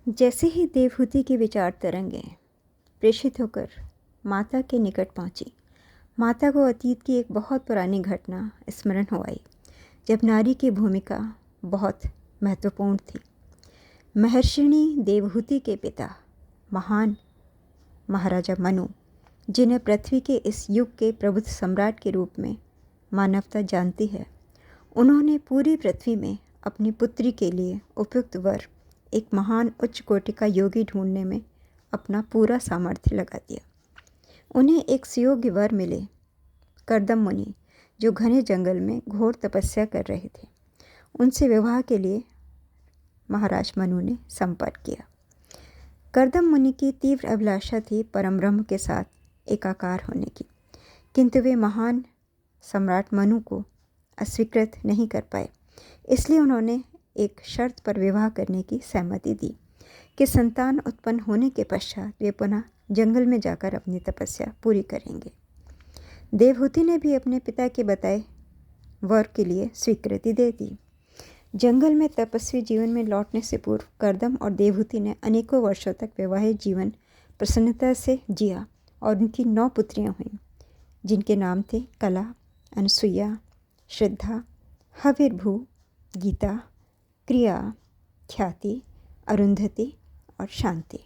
जैसे ही देवहूति की विचार तरंगें प्रेषित होकर माता के निकट पहुंची, माता को अतीत की एक बहुत पुरानी घटना स्मरण हो आई, जब नारी की भूमिका बहुत महत्वपूर्ण थी। महर्षिणी देवहूति के पिता महान महाराजा मनु, जिन्हें पृथ्वी के इस युग के प्रबुद्ध सम्राट के रूप में मानवता जानती है, उन्होंने पूरी पृथ्वी में अपनी पुत्री के लिए उपयुक्त वर, एक महान उच्च कोटि का योगी ढूंढने में अपना पूरा सामर्थ्य लगा दिया। उन्हें एक सुयोग्य वर मिले, कर्दम मुनि, जो घने जंगल में घोर तपस्या कर रहे थे। उनसे विवाह के लिए महाराज मनु ने संपर्क किया। कर्दम मुनि की तीव्र अभिलाषा थी परम ब्रह्म के साथ एकाकार होने की, किंतु वे महान सम्राट मनु को अस्वीकृत नहीं कर पाए। इसलिए उन्होंने एक शर्त पर विवाह करने की सहमति दी कि संतान उत्पन्न होने के पश्चात वे पुनः जंगल में जाकर अपनी तपस्या पूरी करेंगे। देवहूति ने भी अपने पिता के बताए वर के लिए स्वीकृति दे दी। जंगल में तपस्वी जीवन में लौटने से पूर्व कर्दम और देवहूति ने अनेकों वर्षों तक वैवाहिक जीवन प्रसन्नता से जिया और उनकी 9 पुत्रियां हुईं, जिनके नाम थे कला, अनसुईया, श्रद्धा, हविर्भू, गीता, क्रिया, ख्याति, अरुंधति और शांति।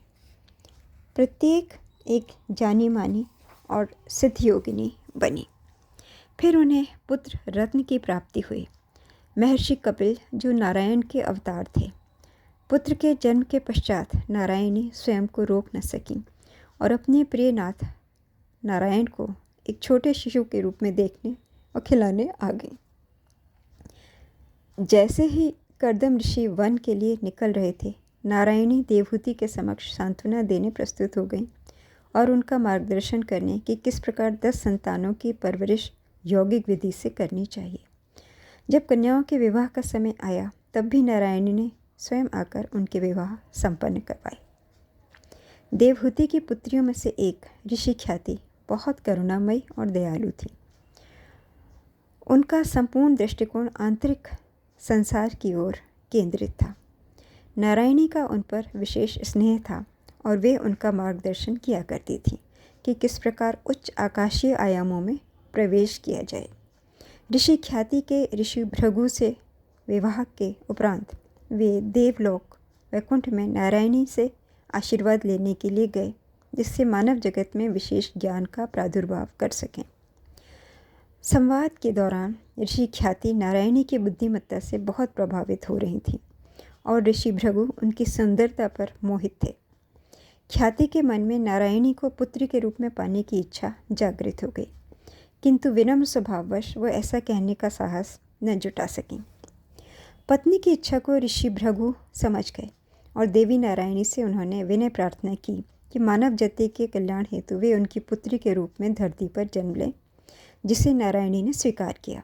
प्रत्येक एक जानी मानी और सिद्ध योगिनी बनी। फिर उन्हें पुत्र रत्न की प्राप्ति हुई। महर्षि कपिल, जो नारायण के अवतार थे, पुत्र के जन्म के पश्चात नारायणी स्वयं को रोक न सकीं और अपने प्रिय नाथ नारायण को एक छोटे शिशु के रूप में देखने और खिलाने आ गई। जैसे ही कर्दम ऋषि वन के लिए निकल रहे थे, नारायणी देवहूति के समक्ष सांत्वना देने प्रस्तुत हो गईं और उनका मार्गदर्शन करने कि किस प्रकार 10 संतानों की परवरिश यौगिक विधि से करनी चाहिए। जब कन्याओं के विवाह का समय आया, तब भी नारायणी ने स्वयं आकर उनके विवाह संपन्न करवाए। देवहूति की पुत्रियों में से एक ऋषि ख्याति बहुत करुणामयी और दयालु थी। उनका संपूर्ण दृष्टिकोण आंतरिक संसार की ओर केंद्रित था। नारायणी का उन पर विशेष स्नेह था और वे उनका मार्गदर्शन किया करती थी कि किस प्रकार उच्च आकाशीय आयामों में प्रवेश किया जाए। ऋषि ख्याति के ऋषि भृगु से विवाह के उपरांत वे देवलोक वैकुंठ में नारायणी से आशीर्वाद लेने के लिए गए, जिससे मानव जगत में विशेष ज्ञान का प्रादुर्भाव कर सकें। संवाद के दौरान ऋषि ख्याति नारायणी की बुद्धिमत्ता से बहुत प्रभावित हो रही थी और ऋषि भृगु उनकी सुंदरता पर मोहित थे। ख्याति के मन में नारायणी को पुत्री के रूप में पाने की इच्छा जागृत हो गई, किंतु विनम्र स्वभाववश वह ऐसा कहने का साहस न जुटा सकें। पत्नी की इच्छा को ऋषि भृगु समझ गए और देवी नारायणी से उन्होंने विनय प्रार्थना की कि मानव जाति के कल्याण हेतु वे उनकी पुत्री के रूप में धरती पर जन्म लें, जिसे नारायणी ने स्वीकार किया,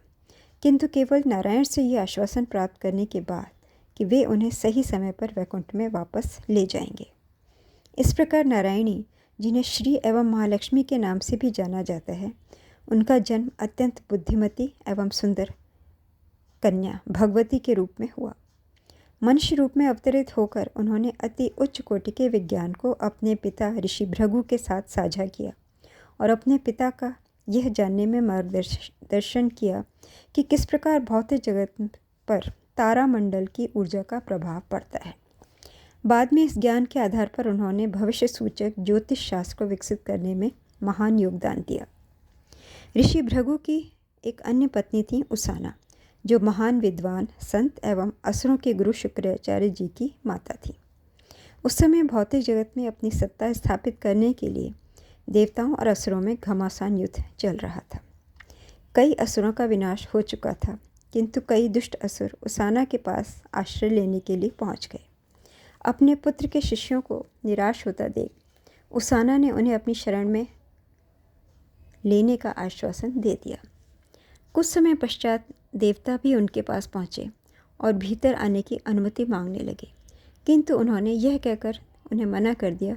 किंतु केवल नारायण से ये आश्वासन प्राप्त करने के बाद कि वे उन्हें सही समय पर वैकुंठ में वापस ले जाएंगे। इस प्रकार नारायणी, जिन्हें श्री एवं महालक्ष्मी के नाम से भी जाना जाता है, उनका जन्म अत्यंत बुद्धिमती एवं सुंदर कन्या भगवती के रूप में हुआ। मनुष्य रूप में अवतरित होकर उन्होंने अति उच्च कोटि के विज्ञान को अपने पिता ऋषि भृगु के साथ साझा किया और अपने पिता का यह जानने में मार्गदर्शन किया कि किस प्रकार भौतिक जगत पर तारामंडल की ऊर्जा का प्रभाव पड़ता है। बाद में इस ज्ञान के आधार पर उन्होंने भविष्य सूचक ज्योतिष शास्त्र को विकसित करने में महान योगदान दिया। ऋषि भृगु की एक अन्य पत्नी थी उसाना, जो महान विद्वान, संत एवं असुरों के गुरु शुक्राचार्य जी की माता थी। उस समय भौतिक जगत में अपनी सत्ता स्थापित करने के लिए देवताओं और असुरों में घमासान युद्ध चल रहा था। कई असुरों का विनाश हो चुका था, किंतु कई दुष्ट असुर उसाना के पास आश्रय लेने के लिए पहुंच गए। अपने पुत्र के शिष्यों को निराश होता देख उसाना ने उन्हें अपनी शरण में लेने का आश्वासन दे दिया। कुछ समय पश्चात देवता भी उनके पास पहुँचे और भीतर आने की अनुमति मांगने लगे, किंतु उन्होंने यह कहकर उन्हें मना कर दिया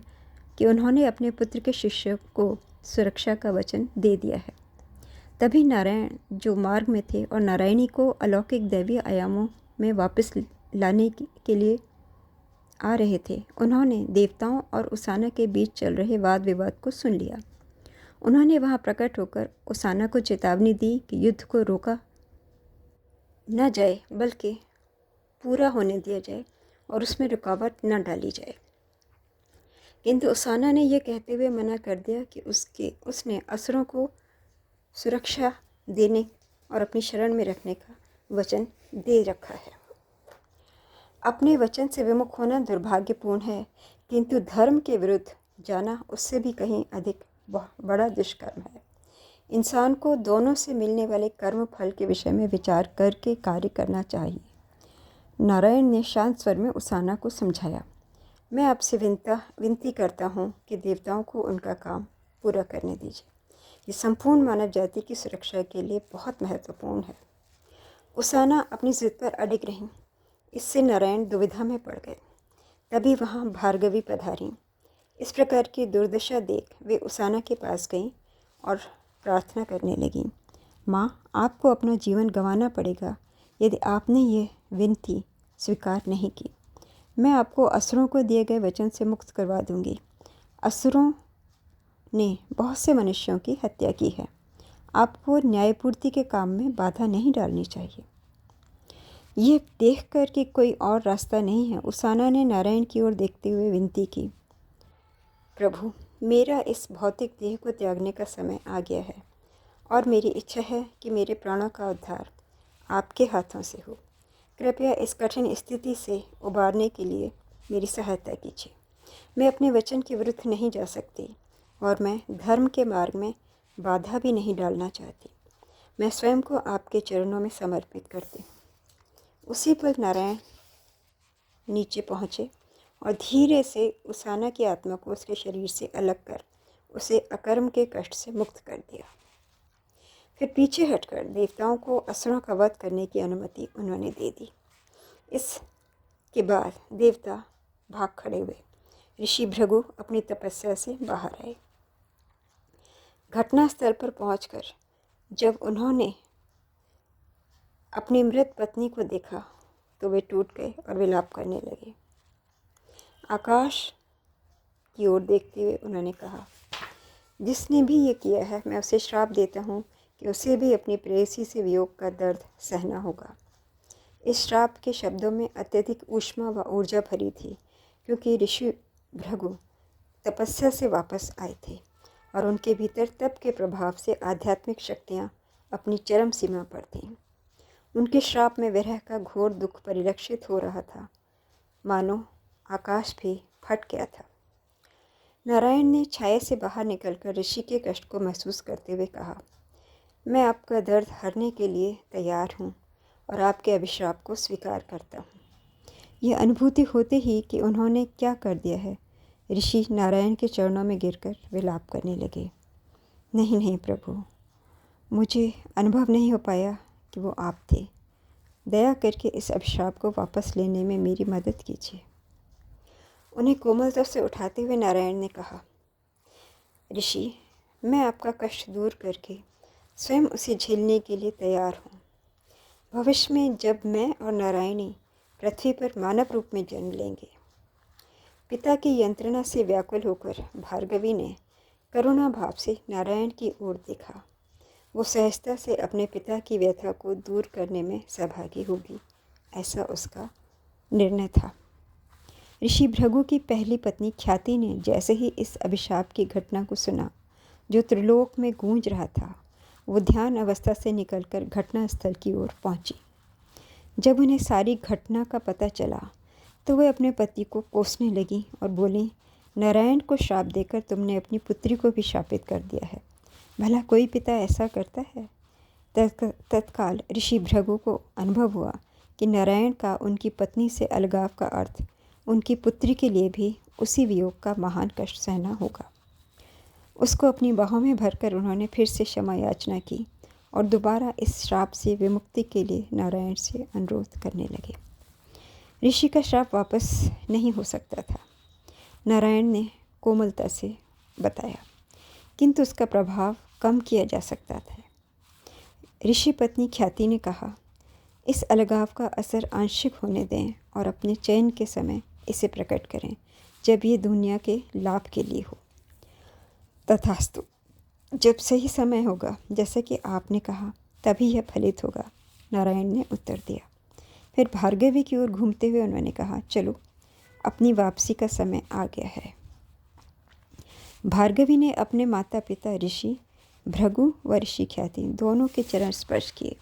कि उन्होंने अपने पुत्र के शिष्य को सुरक्षा का वचन दे दिया है। तभी नारायण, जो मार्ग में थे और नारायणी को अलौकिक दैवीय आयामों में वापस लाने के लिए आ रहे थे, उन्होंने देवताओं और उसाना के बीच चल रहे वाद विवाद को सुन लिया। उन्होंने वहां प्रकट होकर उसाना को चेतावनी दी कि युद्ध को रोका न जाए, बल्कि पूरा होने दिया जाए और उसमें रुकावट न डाली जाए। किंतु उसाना ने यह कहते हुए मना कर दिया कि उसने असुरों को सुरक्षा देने और अपनी शरण में रखने का वचन दे रखा है। अपने वचन से विमुख होना दुर्भाग्यपूर्ण है, किंतु धर्म के विरुद्ध जाना उससे भी कहीं अधिक बड़ा दुष्कर्म है। इंसान को दोनों से मिलने वाले कर्म फल के विषय में विचार करके कार्य करना चाहिए। नारायण ने शांत स्वर में उसाना को समझाया, मैं आपसे विनती करता हूँ कि देवताओं को उनका काम पूरा करने दीजिए। ये संपूर्ण मानव जाति की सुरक्षा के लिए बहुत महत्वपूर्ण है। उसाना अपनी जिद पर अडिग रहीं। इससे नारायण दुविधा में पड़ गए। तभी वहाँ भार्गवी पधारी। इस प्रकार की दुर्दशा देख वे उसाना के पास गईं और प्रार्थना करने लगीं, माँ, आपको अपना जीवन गंवाना पड़ेगा यदि आपने ये विनती स्वीकार नहीं की। मैं आपको असुरों को दिए गए वचन से मुक्त करवा दूंगी। असुरों ने बहुत से मनुष्यों की हत्या की है। आपको न्यायपूर्ति के काम में बाधा नहीं डालनी चाहिए। यह देखकर कि कोई और रास्ता नहीं है, उसाना ने नारायण की ओर देखते हुए विनती की, प्रभु, मेरा इस भौतिक देह को त्यागने का समय आ गया है और मेरी इच्छा है कि मेरे प्राणों का उद्धार आपके हाथों से हो। कृपया इस कठिन स्थिति से उबारने के लिए मेरी सहायता कीजिए। मैं अपने वचन के विरुद्ध नहीं जा सकती और मैं धर्म के मार्ग में बाधा भी नहीं डालना चाहती। मैं स्वयं को आपके चरणों में समर्पित करती हूँ। उसी पल नारायण नीचे पहुँचे और धीरे से उसाना की आत्मा को उसके शरीर से अलग कर उसे अकर्म के कष्ट से मुक्त कर दिया। फिर पीछे हटकर देवताओं को असुरों का वध करने की अनुमति उन्होंने दे दी। इसके बाद देवता भाग खड़े हुए। ऋषि भृगु अपनी तपस्या से बाहर आए। घटनास्थल पर पहुंचकर जब उन्होंने अपनी मृत पत्नी को देखा तो वे टूट गए और विलाप करने लगे। आकाश की ओर देखते हुए उन्होंने कहा, जिसने भी ये किया है, मैं उसे श्राप देता हूँ कि उसे भी अपनी प्रेयसी से वियोग का दर्द सहना होगा। इस श्राप के शब्दों में अत्यधिक ऊष्मा व ऊर्जा भरी थी, क्योंकि ऋषि भृगु तपस्या से वापस आए थे और उनके भीतर तप के प्रभाव से आध्यात्मिक शक्तियाँ अपनी चरम सीमा पर थीं। उनके श्राप में विरह का घोर दुख परिलक्षित हो रहा था, मानो आकाश भी फट गया था। नारायण ने छाया से बाहर निकलकर ऋषि के कष्ट को महसूस करते हुए कहा, मैं आपका दर्द हरने के लिए तैयार हूँ और आपके अभिशाप को स्वीकार करता हूँ। यह अनुभूति होते ही कि उन्होंने क्या कर दिया है, ऋषि नारायण के चरणों में गिरकर विलाप करने लगे। नहीं नहीं प्रभु, मुझे अनुभव नहीं हो पाया कि वो आप थे। दया करके इस अभिशाप को वापस लेने में मेरी मदद कीजिए। उन्हें कोमलता से उठाते हुए नारायण ने कहा, ऋषि, मैं आपका कष्ट दूर करके स्वयं उसे झेलने के लिए तैयार हूँ। भविष्य में जब मैं और नारायणी पृथ्वी पर मानव रूप में जन्म लेंगे। पिता की यंत्रणा से व्याकुल होकर भार्गवी ने करुणा भाव से नारायण की ओर देखा। वो सहजता से अपने पिता की व्यथा को दूर करने में सहभागी होगी, ऐसा उसका निर्णय था। ऋषि भृगु की पहली पत्नी ख्याति ने जैसे ही इस अभिशाप की घटना को सुना, जो त्रिलोक में गूंज रहा था, वो ध्यान अवस्था से निकलकर घटनास्थल की ओर पहुंची। जब उन्हें सारी घटना का पता चला तो वे अपने पति को कोसने लगी और बोली, नारायण को श्राप देकर तुमने अपनी पुत्री को भी शापित कर दिया है। भला कोई पिता ऐसा करता है? तत्काल ऋषि भृगु को अनुभव हुआ कि नारायण का उनकी पत्नी से अलगाव का अर्थ उनकी पुत्री के लिए भी उसी वियोग का महान कष्ट सहना होगा। उसको अपनी बाहों में भरकर उन्होंने फिर से क्षमा याचना की और दोबारा इस श्राप से विमुक्ति के लिए नारायण से अनुरोध करने लगे। ऋषि का श्राप वापस नहीं हो सकता था, नारायण ने कोमलता से बताया, किंतु उसका प्रभाव कम किया जा सकता था। ऋषि पत्नी ख्याति ने कहा, इस अलगाव का असर आंशिक होने दें और अपने चयन के समय इसे प्रकट करें जब ये दुनिया के लाभ के लिए हो। तथास्तु, जब सही समय होगा, जैसे कि आपने कहा, तभी यह फलित होगा, नारायण ने उत्तर दिया। फिर भार्गवी की ओर घूमते हुए उन्होंने कहा, चलो अपनी वापसी का समय आ गया है। भार्गवी ने अपने माता पिता ऋषि भृगु व ऋषि ख्याति दोनों के चरण स्पर्श किए।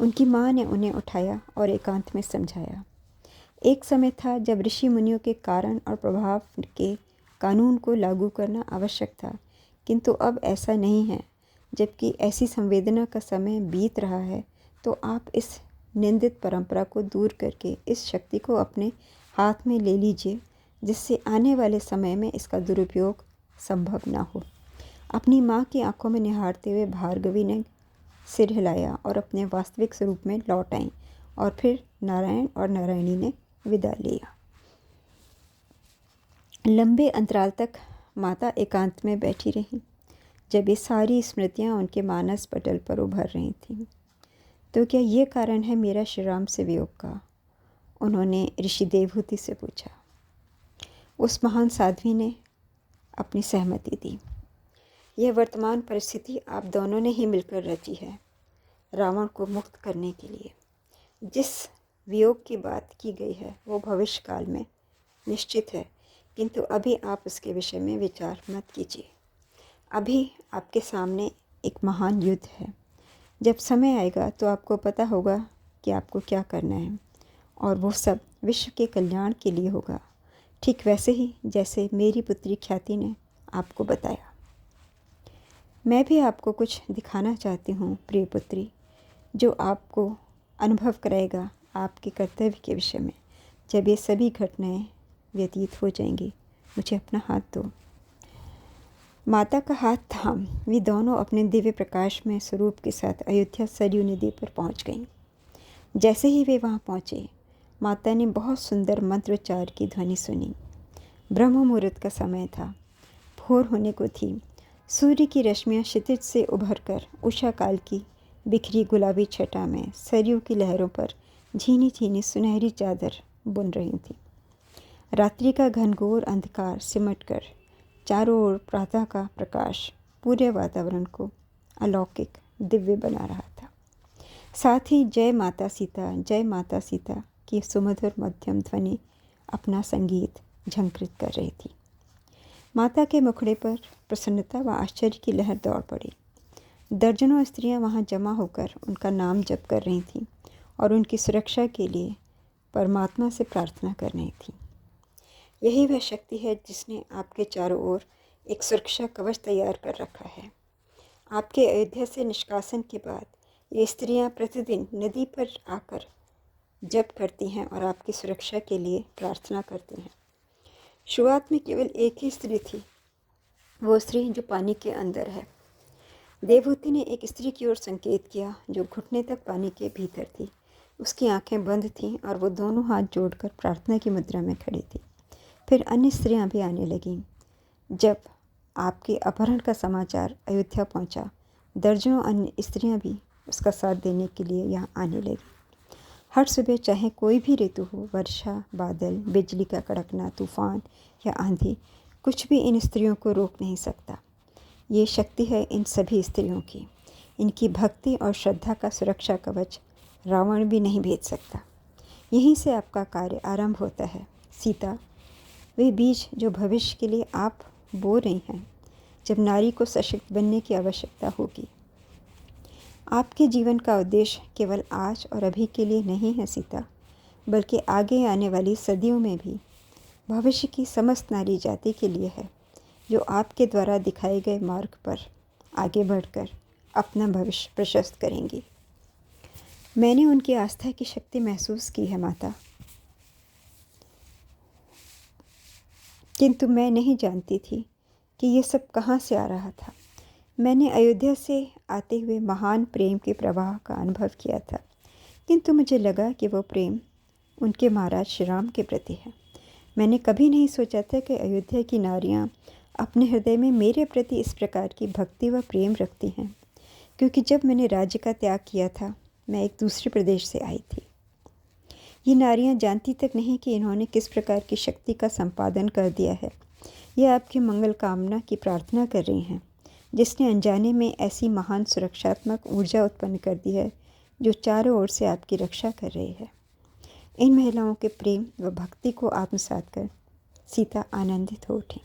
उनकी माँ ने उन्हें उठाया और एकांत में समझाया। एक समय था जब ऋषि मुनियों के कारण और प्रभाव के कानून को लागू करना आवश्यक था, किंतु अब ऐसा नहीं है। जबकि ऐसी संवेदना का समय बीत रहा है, तो आप इस निंदित परंपरा को दूर करके इस शक्ति को अपने हाथ में ले लीजिए, जिससे आने वाले समय में इसका दुरुपयोग संभव ना हो। अपनी माँ की आंखों में निहारते हुए भार्गवी ने सिर हिलाया और अपने वास्तविक स्वरूप में लौट आईं, और फिर नारायण और नारायणी ने विदा लिया। लंबे अंतराल तक माता एकांत में बैठी रहीं। जब ये सारी स्मृतियाँ उनके मानस पटल पर उभर रही थीं, तो क्या ये कारण है मेरा श्री राम से वियोग का? उन्होंने ऋषि देवहूति से पूछा। उस महान साध्वी ने अपनी सहमति दी। यह वर्तमान परिस्थिति आप दोनों ने ही मिलकर रची है, रावण को मुक्त करने के लिए। जिस वियोग की बात की गई है वो भविष्य काल में निश्चित है, किंतु अभी आप उसके विषय में विचार मत कीजिए। अभी आपके सामने एक महान युद्ध है। जब समय आएगा तो आपको पता होगा कि आपको क्या करना है, और वो सब विश्व के कल्याण के लिए होगा, ठीक वैसे ही जैसे मेरी पुत्री ख्याति ने आपको बताया। मैं भी आपको कुछ दिखाना चाहती हूँ प्रिय पुत्री, जो आपको अनुभव कराएगा आपके कर्तव्य के विषय में। जब ये सभी घटनाएं व्यतीत हो जाएंगी, मुझे अपना हाथ दो। माता का हाथ थाम वे दोनों अपने दिव्य प्रकाश में स्वरूप के साथ अयोध्या सरयू नदी पर पहुंच गईं। जैसे ही वे वहां पहुंचे, माता ने बहुत सुंदर मंत्रोच्चार की ध्वनि सुनी। ब्रह्म मुहूर्त का समय था, भोर होने को थी। सूर्य की रश्मियाँ क्षितिज से उभरकर उषा काल की बिखरी गुलाबी छटा में सरयू की लहरों पर झीनी झीनी सुनहरी चादर बुन रही थी। रात्रि का घनघोर अंधकार सिमटकर चारों ओर प्रातः का प्रकाश पूरे वातावरण को अलौकिक दिव्य बना रहा था। साथ ही जय माता सीता की सुमधुर मध्यम ध्वनि अपना संगीत झंकृत कर रही थी। माता के मुखड़े पर प्रसन्नता व आश्चर्य की लहर दौड़ पड़ी। दर्जनों स्त्रियां वहां जमा होकर उनका नाम जप कर रही थीं और उनकी सुरक्षा के लिए परमात्मा से प्रार्थना कर रही थीं। यही वह शक्ति है जिसने आपके चारों ओर एक सुरक्षा कवच तैयार कर रखा है। आपके अयोध्या से निष्कासन के बाद ये स्त्रियां प्रतिदिन नदी पर आकर जप करती हैं और आपकी सुरक्षा के लिए प्रार्थना करती हैं। शुरुआत में केवल एक ही स्त्री थी, वो स्त्री जो पानी के अंदर है। देवहूति ने एक स्त्री की ओर संकेत किया जो घुटने तक पानी के भीतर थी। उसकी आंखें बंद थीं और वो दोनों हाथ जोड़कर प्रार्थना की मुद्रा में खड़ी थी। फिर अन्य स्त्रियां भी आने लगीं। जब आपके अपहरण का समाचार अयोध्या पहुंचा, दर्जनों अन्य स्त्रियां भी उसका साथ देने के लिए यहाँ आने लगी। हर सुबह चाहे कोई भी ऋतु हो, वर्षा, बादल, बिजली का कड़कना, तूफान या आंधी, कुछ भी इन स्त्रियों को रोक नहीं सकता। ये शक्ति है इन सभी स्त्रियों की। इनकी भक्ति और श्रद्धा का सुरक्षा कवच रावण भी नहीं भेज सकता। यहीं से आपका कार्य आरंभ होता है। सीता, वे बीज जो भविष्य के लिए आप बो रही हैं, जब नारी को सशक्त बनने की आवश्यकता होगी। आपके जीवन का उद्देश्य केवल आज और अभी के लिए नहीं है सीता, बल्कि आगे आने वाली सदियों में भी भविष्य की समस्त नारी जाति के लिए है, जो आपके द्वारा दिखाए गए मार्ग पर आगे बढ़कर अपना भविष्य प्रशस्त करेंगी। मैंने उनकी आस्था की शक्ति महसूस की है माता, किंतु मैं नहीं जानती थी कि ये सब कहाँ से आ रहा था। मैंने अयोध्या से आते हुए महान प्रेम के प्रवाह का अनुभव किया था, किंतु मुझे लगा कि वो प्रेम उनके महाराज श्री राम के प्रति है। मैंने कभी नहीं सोचा था कि अयोध्या की नारियां अपने हृदय में मेरे प्रति इस प्रकार की भक्ति व प्रेम रखती हैं, क्योंकि जब मैंने राज्य का त्याग किया था, मैं एक दूसरे प्रदेश से आई थी। ये नारियां जानती तक नहीं कि इन्होंने किस प्रकार की शक्ति का संपादन कर दिया है। ये आपकी मंगल कामना की प्रार्थना कर रही हैं, जिसने अनजाने में ऐसी महान सुरक्षात्मक ऊर्जा उत्पन्न कर दी है जो चारों ओर से आपकी रक्षा कर रही है। इन महिलाओं के प्रेम व भक्ति को आत्मसात कर सीता आनंदित हो उठी।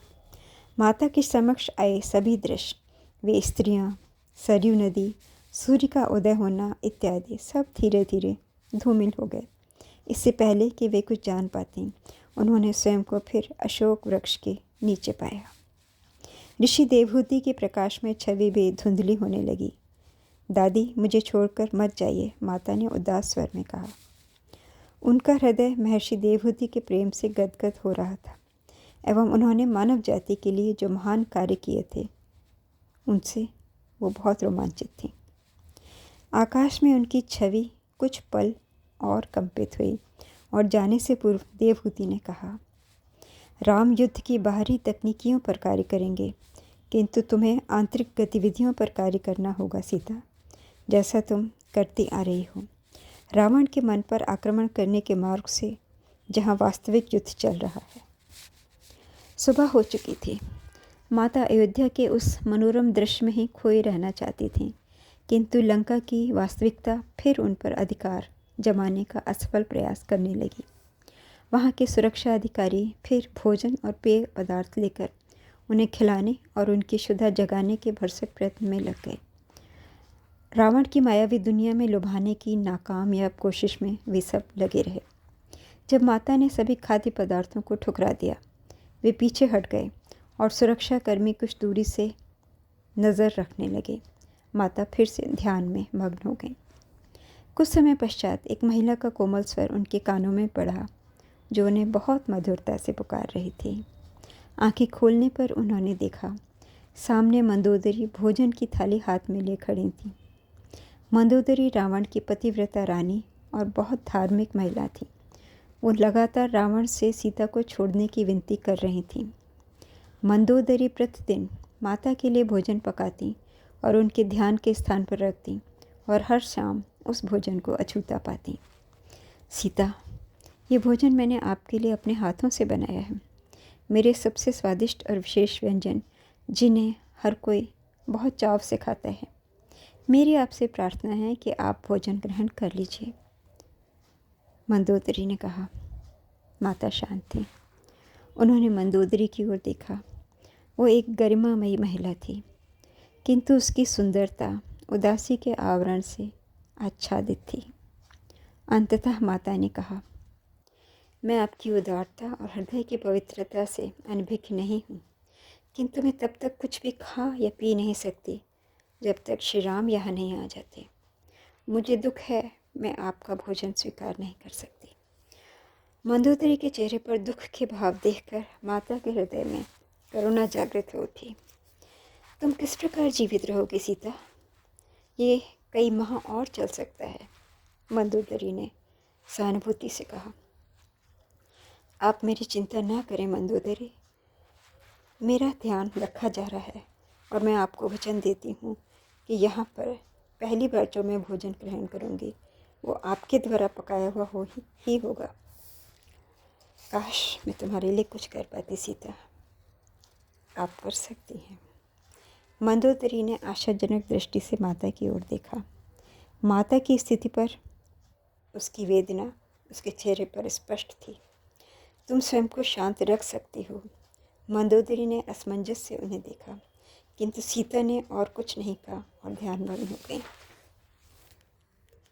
माता के समक्ष आए सभी दृश्य, वे स्त्रियाँ, सरयू नदी, सूर्य का उदय होना इत्यादि सब धीरे धीरे धूमिल हो गए। इससे पहले कि वे कुछ जान पातीं, उन्होंने स्वयं को फिर अशोक वृक्ष के नीचे पाया। ऋषि देवहूति के प्रकाश में छवि भी धुंधली होने लगी। दादी, मुझे छोड़कर मत जाइए, माता ने उदास स्वर में कहा। उनका हृदय महर्षि देवहूति के प्रेम से गदगद हो रहा था एवं उन्होंने मानव जाति के लिए जो महान कार्य किए थे उनसे वो बहुत रोमांचित थी। आकाश में उनकी छवि कुछ पल और कंपित हुई और जाने से पूर्व देवहूति ने कहा, राम युद्ध की बाहरी तकनीकियों पर कार्य करेंगे, किंतु तुम्हें आंतरिक गतिविधियों पर कार्य करना होगा सीता, जैसा तुम करती आ रही हो, रावण के मन पर आक्रमण करने के मार्ग से, जहाँ वास्तविक युद्ध चल रहा है। सुबह हो चुकी थी। माता अयोध्या के उस मनोरम दृश्य में ही खोई रहना चाहती थीं, किंतु लंका की वास्तविकता फिर उन पर अधिकार जमाने का असफल प्रयास करने लगी। वहाँ के सुरक्षा अधिकारी फिर भोजन और पेय पदार्थ लेकर उन्हें खिलाने और उनकी क्षुधा जगाने के भरसक प्रयत्न में लग गए। रावण की मायावी दुनिया में लुभाने की नाकामयाब कोशिश में वे सब लगे रहे। जब माता ने सभी खाद्य पदार्थों को ठुकरा दिया, वे पीछे हट गए और सुरक्षाकर्मी कुछ दूरी से नज़र रखने लगे। माता फिर से ध्यान में मग्न हो गई। कुछ समय पश्चात एक महिला का कोमल स्वर उनके कानों में पड़ा, जो उन्हें बहुत मधुरता से पुकार रही थी। आंखें खोलने पर उन्होंने देखा, सामने मंदोदरी भोजन की थाली हाथ में लिए खड़ी थी। मंदोदरी रावण की पतिव्रता रानी और बहुत धार्मिक महिला थी। वो लगातार रावण से सीता को छोड़ने की विनती कर रही थी। मंदोदरी प्रतिदिन माता के लिए भोजन पकाती और उनके ध्यान के स्थान पर रखती और हर शाम उस भोजन को अछूता पाती। सीता, ये भोजन मैंने आपके लिए अपने हाथों से बनाया है। मेरे सबसे स्वादिष्ट और विशेष व्यंजन, जिन्हें हर कोई बहुत चाव से खाता है। मेरी आपसे प्रार्थना है कि आप भोजन ग्रहण कर लीजिए। मंदोदरी ने कहा। माता शांत थी। उन्होंने मंदोदरी की ओर देखा। वो एक गरिमामयी महिला थी, किंतु उसकी सुंदरता उदासी के आवरण से आच्छादित थी। अंततः माता ने कहा, मैं आपकी उदारता और हृदय की पवित्रता से अनभिज्ञ नहीं हूँ, किंतु मैं तब तक कुछ भी खा या पी नहीं सकती जब तक श्री राम यहाँ नहीं आ जाते। मुझे दुख है, मैं आपका भोजन स्वीकार नहीं कर सकती। मंदोदरी के चेहरे पर दुख के भाव देखकर माता के हृदय में करुणा जागृत हो उठी। तुम किस प्रकार जीवित रहोगी सीता? ये कई माह और चल सकता है, मंदोदरी ने सहानुभूति से कहा। आप मेरी चिंता ना करें मंदोदरी, मेरा ध्यान रखा जा रहा है और मैं आपको वचन देती हूँ कि यहाँ पर पहली बार जो मैं भोजन ग्रहण करूँगी वो आपके द्वारा पकाया हुआ ही होगा। काश मैं तुम्हारे लिए कुछ कर पाती सीता। आप कर सकती हैं। मंदोदरी ने आशाजनक दृष्टि से माता की ओर देखा। माता की स्थिति पर उसकी वेदना उसके चेहरे पर स्पष्ट थी। तुम स्वयं को शांत रख सकती हो। मंदोदरी ने असमंजस से उन्हें देखा, किंतु सीता ने और कुछ नहीं कहा और ध्यानमग्न हो गई।